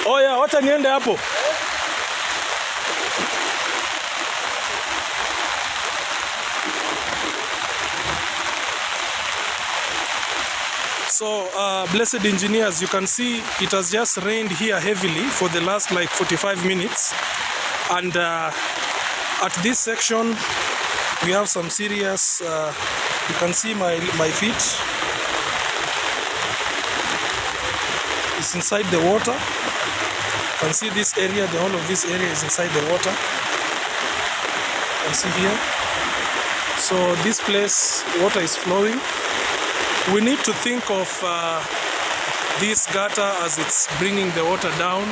Oh yeah, wacha niende hapo. So, blessed engineers, you can see it has just rained here heavily for the last like 45 minutes. And at this section, we have some serious, you can see my feet. It's inside the water. You can see this area, the whole of this area is inside the water. You can see here. So this place, water is flowing. We need to think of this gutter as it's bringing the water down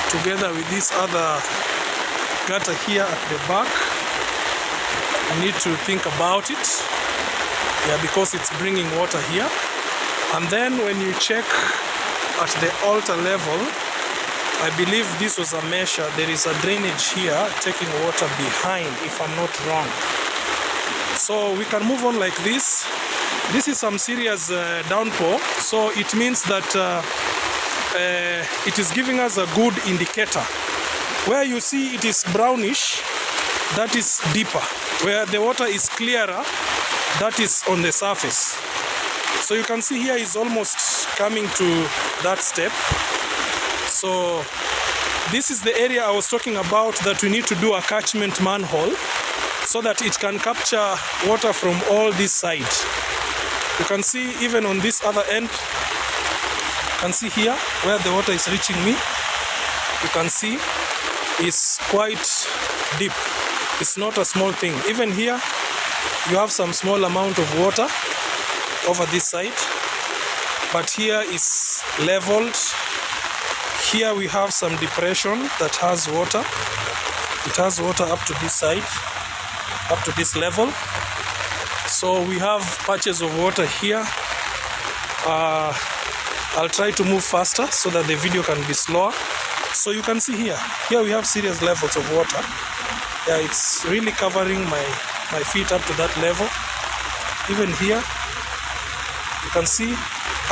together with this other gutter here at the back. We need to think about it, yeah, because it's bringing water here. And then when you check at the altar level, I believe this was a measure. There is a drainage here taking water behind, if I'm not wrong. So we can move on like this. This is some serious downpour, so it means that it is giving us a good indicator. Where you see it is brownish, that is deeper. Where the water is clearer, that is on the surface. So you can see here is almost coming to that step. So this is the area I was talking about, that we need to do a catchment manhole so that it can capture water from all this side. You can see even on this other end, you can see here where the water is reaching me. You can see it's quite deep. It's not a small thing. Even here, you have some small amount of water over this side, but here is leveled. Here we have some depression that has water. It has water up to this side, up to this level. So we have patches of water here. I'll try to move faster so that the video can be slower. So you can see here we have serious levels of water. Yeah, it's really covering my feet up to that level. Even here, you can see.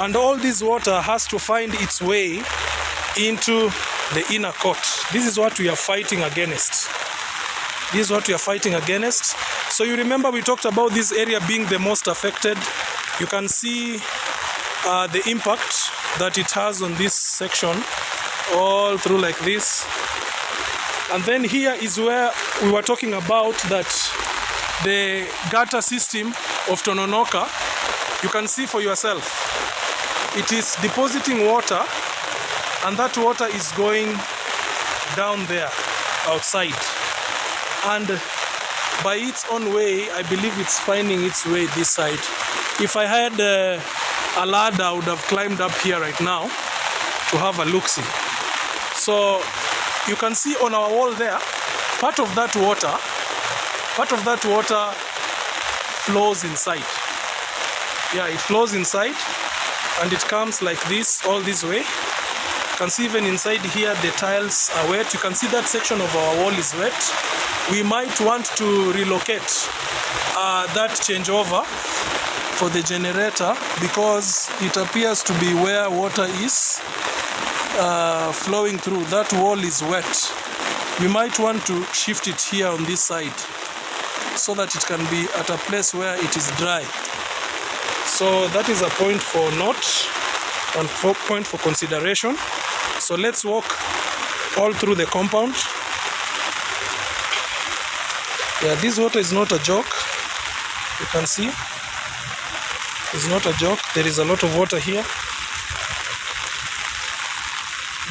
And all this water has to find its way into the inner court. This is what we are fighting against. This is what we are fighting against. So you remember we talked about this area being the most affected. You can see the impact that it has on this section, all through like this. And then here is where we were talking about that the gutter system of Tononoka, you can see for yourself. It is depositing water, and that water is going down there, outside. And by its own way, I believe it's finding its way this side. If I had a ladder, I would have climbed up here right now to have a look-see. So you can see on our wall there, part of that water flows inside. Yeah, it flows inside and it comes like this, all this way. You can see even inside here the tiles are wet. You can see that section of our wall is wet. We might want to relocate that changeover for the generator, because it appears to be where water is flowing through. That wall is wet. We might want to shift it here on this side so that it can be at a place where it is dry. So that is a point for note and point for consideration. So let's walk all through the compound. Yeah, this water is not a joke. You can see it's not a joke. There is a lot of water here.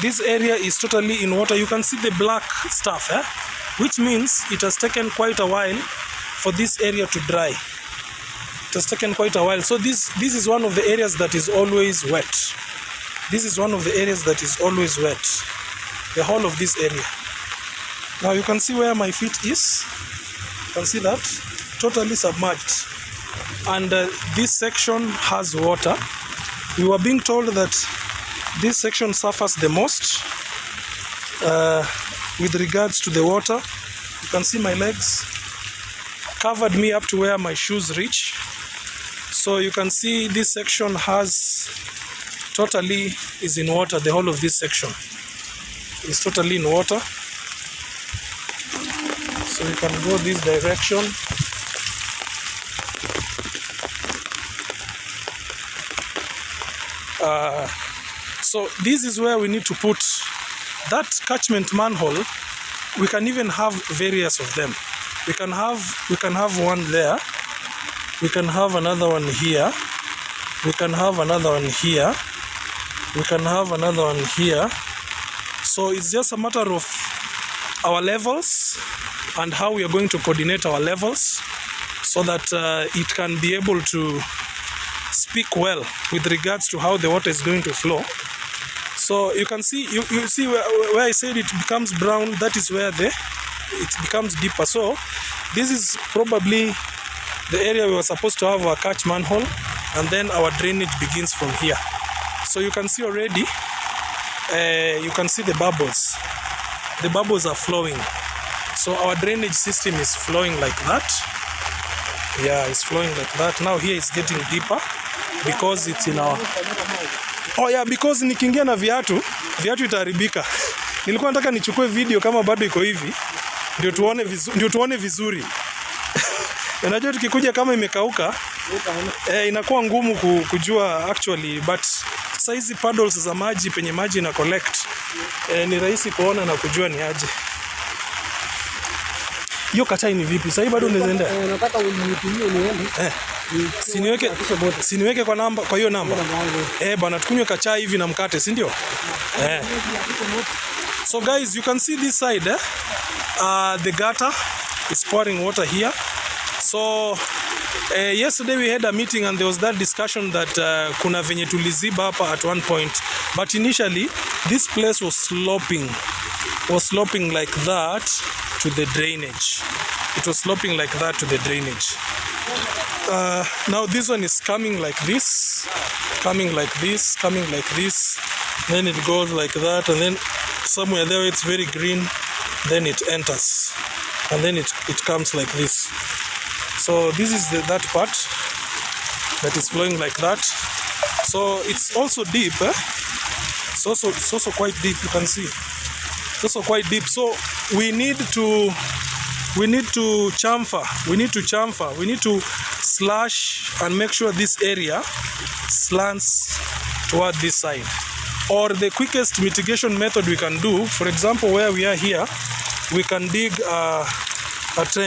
This area is totally in water. You can see the black stuff, which means it has taken quite a while for this area to dry. It has taken quite a while. So this is one of the areas that is always wet. This is one of the areas that is always wet. The whole of this area. Now you can see where my feet is. You can see that totally submerged. And this section has water. We were being told that this section suffers the most with regards to the water. You can see my legs covered me up to where my shoes reach. So you can see this section has totally is in water, the whole of this section. is totally in water. So we can go this direction. So this is where we need to put that catchment manhole. We can even have various of them. We can have one there. We can have another one here. We can have another one here. We can have another one here. So it's just a matter of our levels and how we are going to coordinate our levels so that it can be able to speak well with regards to how the water is going to flow. So you can see, you see where I said it becomes brown, that is where it becomes deeper. So this is probably the area we were supposed to have our catch manhole, and then our drainage begins from here. So you can see already, you can see the bubbles. The bubbles are flowing. So our drainage system is flowing like that. Yeah, it's flowing like that. Now here it's getting deeper because it's in our... Oh yeah, because nikiingia na viatu itaharibika. Nilikuwa nataka nichukue video kama bado iko hivi ndio tuone vizuri. Unajua tukikuja kama imekauka inakuwa ngumu kujua actually, but sasa hizi paddles za maji penye maji na collect ni rahisi kuona na kujua ni aje. Hiyo katai ni vipi? Sasa bado unaweza enda. Nataka unitumie niende. Siniweke kwa namba, kwa hiyo namba. Bana tukunywe kachai hivi na mkate, si ndio? So guys, you can see this side, the gutter is pouring water here. So yesterday we had a meeting and there was that discussion that kuna venye tuliziba hapa at one point, but initially this place was sloping like that to the drainage. It was sloping like that to the drainage. Now this one is coming like this, coming like this, coming like this, then it goes like that, and then somewhere there it's very green, then it enters, and then it comes like this. So this is that part that is flowing like that. So it's also deep, it's also quite deep, you can see. It's also quite deep. So we need to chamfer, we need to slash and make sure this area slants toward this side. Or the quickest mitigation method we can do, for example, where we are here, we can dig a trench.